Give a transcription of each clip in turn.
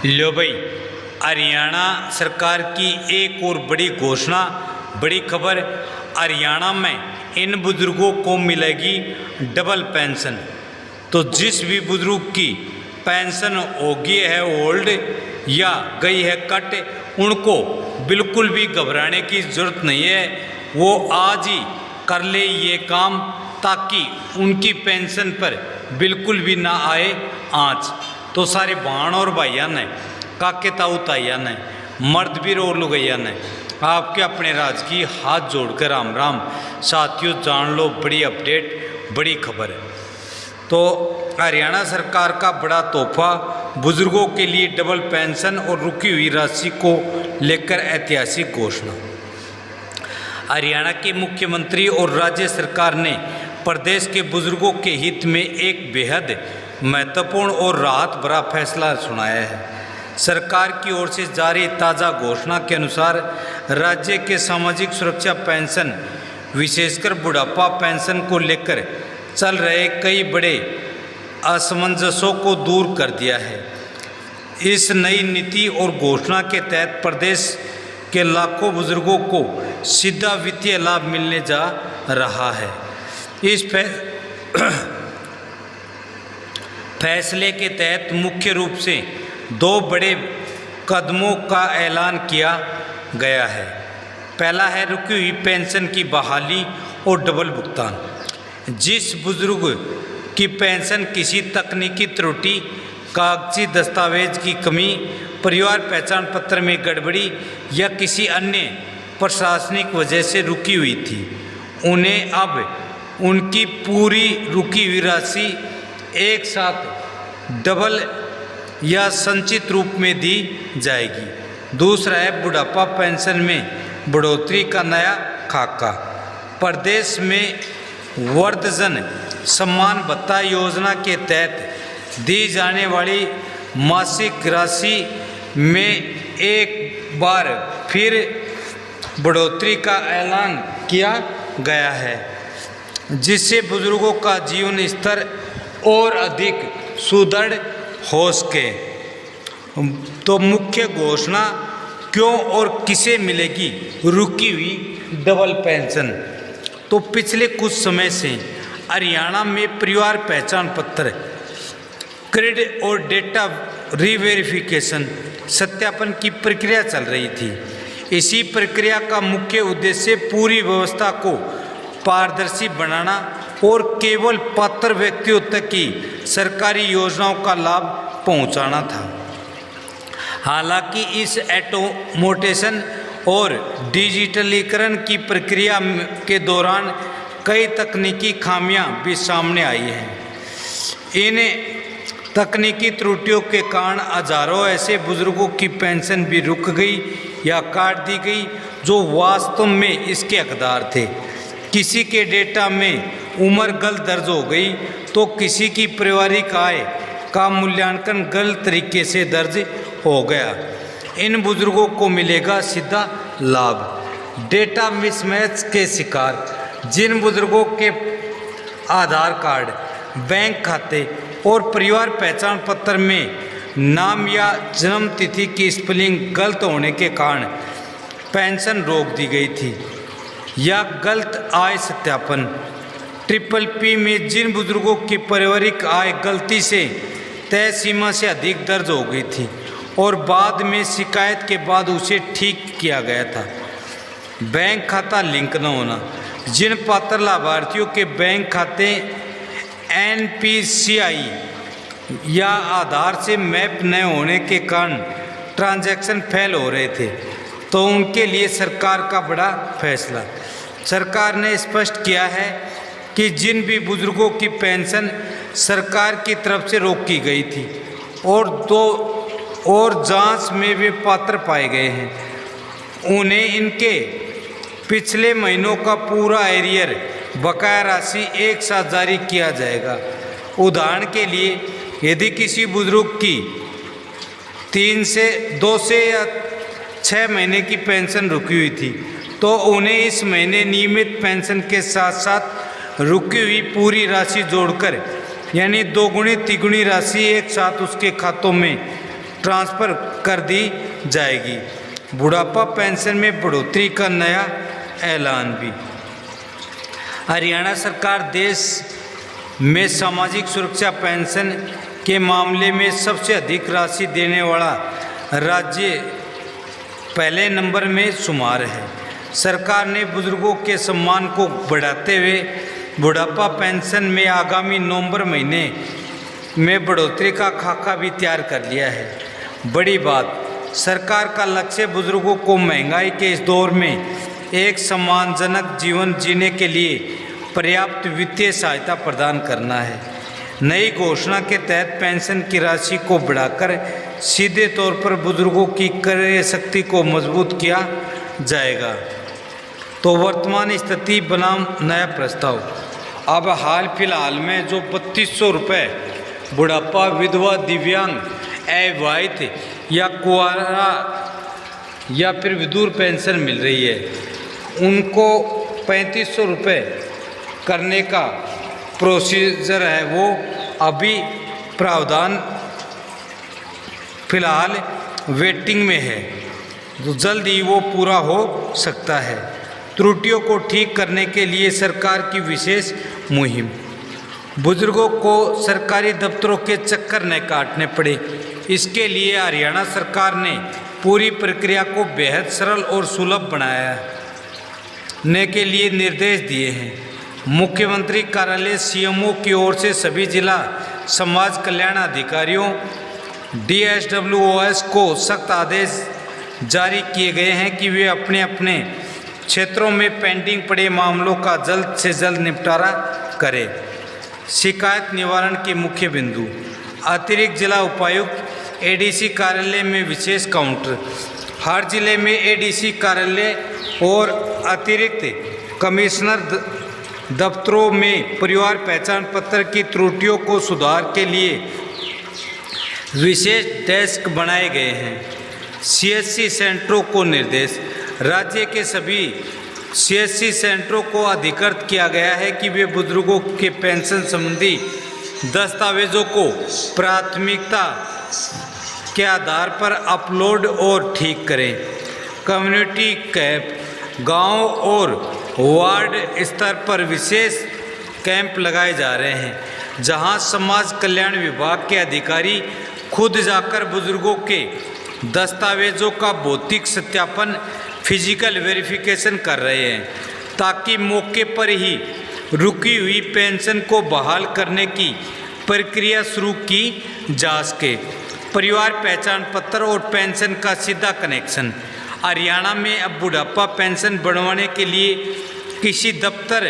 लो भाई, हरियाणा सरकार की एक और बड़ी घोषणा, बड़ी खबर। हरियाणा में इन बुजुर्गों को मिलेगी डबल पेंशन। तो जिस भी बुजुर्ग की पेंशन होगी है ओल्ड या गई है कट, उनको बिल्कुल भी घबराने की ज़रूरत नहीं है। वो आज ही कर ले ये काम, ताकि उनकी पेंशन पर बिल्कुल भी ना आए आँच। तो सारे बहन और भाइयों ने, काके ताऊ ताइया ने, मर्द भी और लुगैया ने आपके अपने राज की हाथ जोड़कर राम राम। साथियों, जान लो बड़ी अपडेट, बड़ी खबर है। तो हरियाणा सरकार का बड़ा तोहफा, बुजुर्गों के लिए डबल पेंशन और रुकी हुई राशि को लेकर ऐतिहासिक घोषणा। हरियाणा के मुख्यमंत्री और राज्य सरकार ने प्रदेश के बुजुर्गों के हित में एक बेहद महत्वपूर्ण और राहत भरा फैसला सुनाया है। सरकार की ओर से जारी ताज़ा घोषणा के अनुसार राज्य के सामाजिक सुरक्षा पेंशन, विशेषकर बुढ़ापा पेंशन को लेकर चल रहे कई बड़े असमंजसों को दूर कर दिया है। इस नई नीति और घोषणा के तहत प्रदेश के लाखों बुजुर्गों को सीधा वित्तीय लाभ मिलने जा रहा है। इस फैसले के तहत मुख्य रूप से दो बड़े कदमों का ऐलान किया गया है। पहला है रुकी हुई पेंशन की बहाली और डबल भुगतान। जिस बुजुर्ग की पेंशन किसी तकनीकी त्रुटि, कागजी दस्तावेज की कमी, परिवार पहचान पत्र में गड़बड़ी या किसी अन्य प्रशासनिक वजह से रुकी हुई थी, उन्हें अब उनकी पूरी रुकी हुई राशि एक साथ डबल या संचित रूप में दी जाएगी। दूसरा है बुढ़ापा पेंशन में बढ़ोतरी का नया खाका। प्रदेश में वृद्धजन सम्मान भत्ता योजना के तहत दी जाने वाली मासिक राशि में एक बार फिर बढ़ोतरी का ऐलान किया गया है, जिससे बुजुर्गों का जीवन स्तर और अधिक सुदृढ़ हो सके। तो मुख्य घोषणा, क्यों और किसे मिलेगी रुकी हुई डबल पेंशन। तो पिछले कुछ समय से हरियाणा में परिवार पहचान पत्र, क्रेडिट और डेटा रीवेरिफिकेशन सत्यापन की प्रक्रिया चल रही थी। इसी प्रक्रिया का मुख्य उद्देश्य पूरी व्यवस्था को पारदर्शी बनाना और केवल पात्र व्यक्तियों तक की सरकारी योजनाओं का लाभ पहुंचाना था। हालांकि इस ऑटोमेशन और डिजिटलीकरण की प्रक्रिया के दौरान कई तकनीकी खामियां भी सामने आई हैं। इन तकनीकी त्रुटियों के कारण हजारों ऐसे बुजुर्गों की पेंशन भी रुक गई या काट दी गई जो वास्तव में इसके हकदार थे। किसी के डेटा में उम्र गलत दर्ज हो गई तो किसी की पारिवारिक आय का मूल्यांकन गलत तरीके से दर्ज हो गया। इन बुजुर्गों को मिलेगा सीधा लाभ। डेटा मिसमैच के शिकार जिन बुजुर्गों के आधार कार्ड, बैंक खाते और परिवार पहचान पत्र में नाम या जन्म तिथि की स्पेलिंग गलत होने के कारण पेंशन रोक दी गई थी, या गलत आय सत्यापन, PPP में जिन बुजुर्गों की पारिवारिक आय गलती से तय सीमा से अधिक दर्ज हो गई थी और बाद में शिकायत के बाद उसे ठीक किया गया था। बैंक खाता लिंक न होना, जिन पात्र लाभार्थियों के बैंक खाते NPCI या आधार से मैप न होने के कारण ट्रांजैक्शन फेल हो रहे थे, तो उनके लिए सरकार का बड़ा फैसला। सरकार ने स्पष्ट किया है कि जिन भी बुजुर्गों की पेंशन सरकार की तरफ से रोक की गई थी और जांच में वे पात्र पाए गए हैं, उन्हें इनके पिछले महीनों का पूरा एरियर बकाया राशि एक साथ जारी किया जाएगा। उदाहरण के लिए, यदि किसी बुजुर्ग की 2 से या 6 महीने की पेंशन रुकी हुई थी, तो उन्हें इस महीने नियमित पेंशन के साथ साथ रुकी हुई पूरी राशि जोड़कर, यानी दोगुनी तिगुनी राशि एक साथ उसके खातों में ट्रांसफ़र कर दी जाएगी। बुढ़ापा पेंशन में बढ़ोतरी का नया ऐलान भी। हरियाणा सरकार देश में सामाजिक सुरक्षा पेंशन के मामले में सबसे अधिक राशि देने वाला राज्य पहले नंबर में शुमार है। सरकार ने बुजुर्गों के सम्मान को बढ़ाते हुए बुढ़ापा पेंशन में आगामी नवंबर महीने में बढ़ोतरी का खाका भी तैयार कर लिया है। बड़ी बात, सरकार का लक्ष्य बुजुर्गों को महंगाई के इस दौर में एक सम्मानजनक जीवन जीने के लिए पर्याप्त वित्तीय सहायता प्रदान करना है। नई घोषणा के तहत पेंशन की राशि को बढ़ाकर सीधे तौर पर बुजुर्गों की क्रय शक्ति को मजबूत किया जाएगा। तो वर्तमान स्थिति बनाम नया प्रस्ताव। अब हाल फिलहाल में जो 3200 रुपये बुढ़ापा, विधवा, दिव्यांग, अविवाहित या कुंवारा या फिर विधुर पेंशन मिल रही है, उनको 3500 रुपये करने का प्रोसीजर है, वो अभी प्रावधान फिलहाल वेटिंग में है, तो जल्द ही वो पूरा हो सकता है। त्रुटियों को ठीक करने के लिए सरकार की विशेष मुहिम। बुजुर्गों को सरकारी दफ्तरों के चक्कर न काटने पड़े, इसके लिए हरियाणा सरकार ने पूरी प्रक्रिया को बेहद सरल और सुलभ बनाने के लिए निर्देश दिए हैं। मुख्यमंत्री कार्यालय सीएमओ की ओर से सभी जिला समाज कल्याण अधिकारियों DSWOs को सख्त आदेश जारी किए गए हैं कि वे अपने अपने क्षेत्रों में पेंडिंग पड़े मामलों का जल्द से जल्द निपटारा करें। शिकायत निवारण के मुख्य बिंदु। अतिरिक्त जिला उपायुक्त ADC कार्यालय में विशेष काउंटर। हर जिले में ADC कार्यालय और अतिरिक्त कमिश्नर दफ्तरों में परिवार पहचान पत्र की त्रुटियों को सुधार के लिए विशेष डेस्क बनाए गए हैं। CSC सेंटरों को निर्देश। राज्य के सभी CSC सेंटरों को अधिकृत किया गया है कि वे बुजुर्गों के पेंशन संबंधी दस्तावेजों को प्राथमिकता के आधार पर अपलोड और ठीक करें। Community camp. गांव और वार्ड स्तर पर विशेष कैंप लगाए जा रहे हैं, जहां समाज कल्याण विभाग के अधिकारी खुद जाकर बुजुर्गों के दस्तावेजों का भौतिक सत्यापन, फिजिकल वेरिफिकेशन कर रहे हैं, ताकि मौके पर ही रुकी हुई पेंशन को बहाल करने की प्रक्रिया शुरू की जा सके। परिवार पहचान पत्र और पेंशन का सीधा कनेक्शन। हरियाणा में अब बुढ़ापा पेंशन बढ़वाने के लिए किसी दफ्तर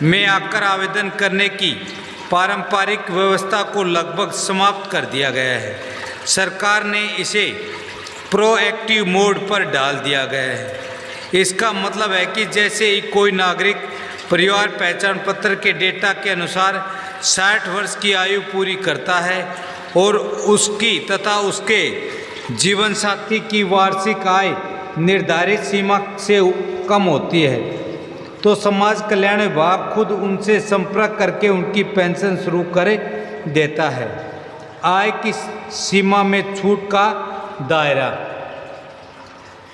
में आकर आवेदन करने की पारंपरिक व्यवस्था को लगभग समाप्त कर दिया गया है। सरकार ने इसे प्रोएक्टिव मोड पर डाल दिया गया है। इसका मतलब है कि जैसे ही कोई नागरिक परिवार पहचान पत्र के डेटा के अनुसार 60 वर्ष की आयु पूरी करता है और उसकी तथा उसके जीवन साथी की वार्षिक आय निर्धारित सीमा से कम होती है, तो समाज कल्याण विभाग खुद उनसे संपर्क करके उनकी पेंशन शुरू कर देता है। आय की सीमा में छूट का दायरा।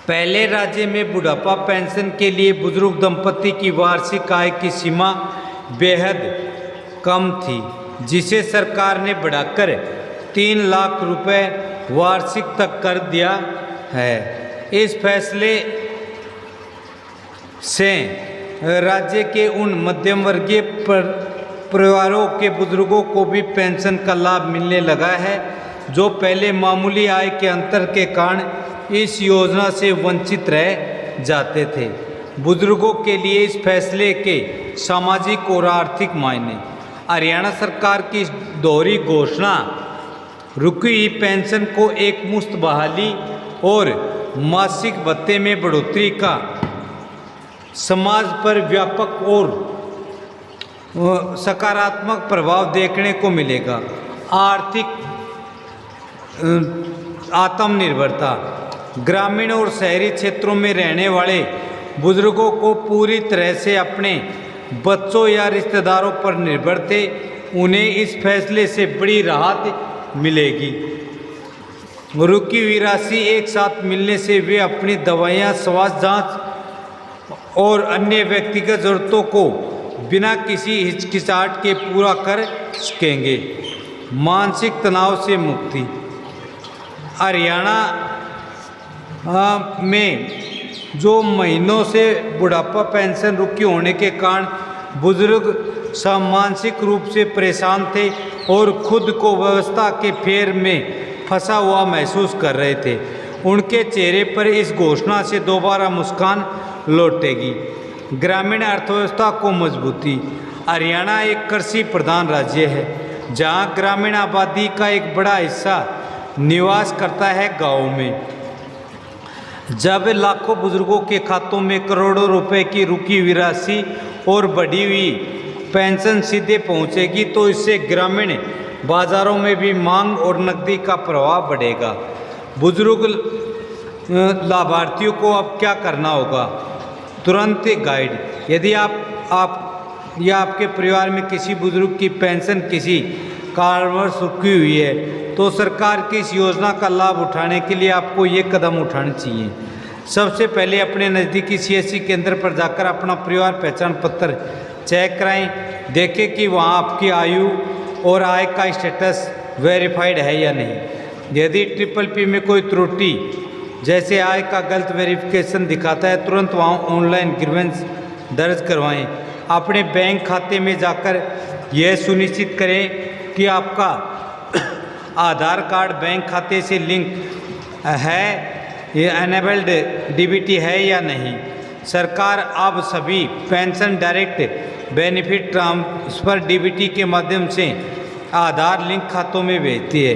पहले राज्य में बुढ़ापा पेंशन के लिए बुजुर्ग दंपति की वार्षिक आय की सीमा बेहद कम थी, जिसे सरकार ने बढ़ाकर 3 लाख रुपए वार्षिक तक कर दिया है। इस फैसले से राज्य के उन मध्यम वर्गीय परिवारों के बुजुर्गों को भी पेंशन का लाभ मिलने लगा है जो पहले मामूली आय के अंतर के कारण इस योजना से वंचित रह जाते थे। बुजुर्गों के लिए इस फैसले के सामाजिक और आर्थिक मायने। हरियाणा सरकार की दोहरी घोषणा रुकी हुई पेंशन को एक मुश्त बहाली और मासिक भत्ते में बढ़ोतरी का समाज पर व्यापक और सकारात्मक प्रभाव देखने को मिलेगा। आर्थिक आत्मनिर्भरता। ग्रामीण और शहरी क्षेत्रों में रहने वाले बुजुर्गों को पूरी तरह से अपने बच्चों या रिश्तेदारों पर निर्भर थे, उन्हें इस फैसले से बड़ी राहत मिलेगी। रुकी हुई राशि एक साथ मिलने से वे अपनी दवाइयाँ, स्वास्थ्य जांच और अन्य व्यक्तिगत ज़रूरतों को बिना किसी हिचकिचाहट के पूरा कर सकेंगे। मानसिक तनाव से मुक्ति। हरियाणा में जो महीनों से बुढ़ापा पेंशन रुकी होने के कारण बुजुर्ग सब मानसिक रूप से परेशान थे और खुद को व्यवस्था के फेर में फंसा हुआ महसूस कर रहे थे, उनके चेहरे पर इस घोषणा से दोबारा मुस्कान लौटेगी। ग्रामीण अर्थव्यवस्था को मजबूती। हरियाणा एक कृषि प्रधान राज्य है, जहां ग्रामीण आबादी का एक बड़ा हिस्सा निवास करता है गाँव में। जब लाखों बुजुर्गों के खातों में करोड़ों रुपए की रुकी हुई राशि और बढ़ी हुई पेंशन सीधे पहुंचेगी, तो इससे ग्रामीण बाजारों में भी मांग और नकदी का प्रभाव बढ़ेगा। बुजुर्ग लाभार्थियों को अब क्या करना होगा? तुरंत गाइड। यदि आप या आपके परिवार में किसी बुजुर्ग की पेंशन किसी कारणवश रुकी हुई है, तो सरकार की इस योजना का लाभ उठाने के लिए आपको ये कदम उठाने चाहिए। सबसे पहले अपने नज़दीकी सीएससी केंद्र पर जाकर अपना परिवार पहचान पत्र चेक कराएं। देखें कि वहाँ आपकी आयु और आय का स्टेटस वेरीफाइड है या नहीं। यदि PPP में कोई त्रुटि जैसे आय का गलत वेरिफिकेशन दिखाता है, तुरंत वहाँ ऑनलाइन ग्रीवेंस दर्ज करवाएं। अपने बैंक खाते में जाकर यह सुनिश्चित करें कि आपका आधार कार्ड बैंक खाते से लिंक है, ये एनेबल्ड DBT है या नहीं। सरकार अब सभी pension direct benefit transfer DBT के माध्यम से आधार लिंक खातों में भेजती है।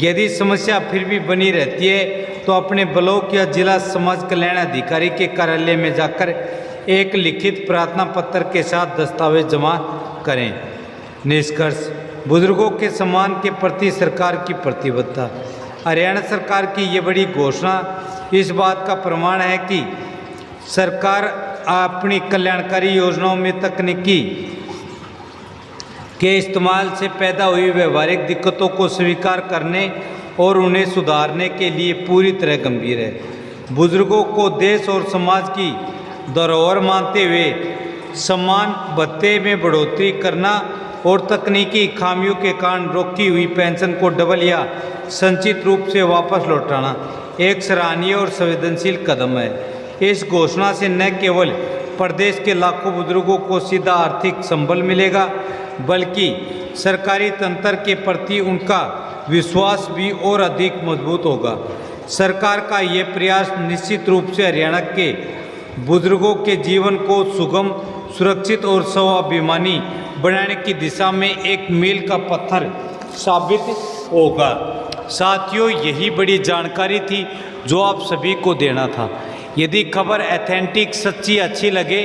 यदि समस्या फिर भी बनी रहती है, तो अपने ब्लॉक या जिला समाज कल्याण अधिकारी के कार्यालय में जाकर एक लिखित प्रार्थना पत्र के साथ दस्तावेज जमा करें। निष्कर्ष। बुजुर्गों के सम्मान के प्रति सरकार की प्रतिबद्धता। हरियाणा सरकार की ये बड़ी घोषणा इस बात का प्रमाण है कि सरकार अपनी कल्याणकारी योजनाओं में तकनीकी के इस्तेमाल से पैदा हुई व्यवहारिक दिक्कतों को स्वीकार करने और उन्हें सुधारने के लिए पूरी तरह गंभीर है। बुजुर्गों को देश और समाज की धरोहर मानते हुए सम्मान भत्ते में बढ़ोतरी करना और तकनीकी खामियों के कारण रोकी हुई पेंशन को डबल या संचित रूप से वापस लौटाना एक सराहनीय और संवेदनशील कदम है। इस घोषणा से न केवल प्रदेश के लाखों बुजुर्गों को सीधा आर्थिक संबल मिलेगा, बल्कि सरकारी तंत्र के प्रति उनका विश्वास भी और अधिक मजबूत होगा। सरकार का ये प्रयास निश्चित रूप से हरियाणा के बुजुर्गों के जीवन को सुगम, सुरक्षित और स्वाभिमानी बनाने की दिशा में एक मील का पत्थर साबित होगा। साथियों, यही बड़ी जानकारी थी जो आप सभी को देना था। यदि खबर ऑथेंटिक, सच्ची, अच्छी लगे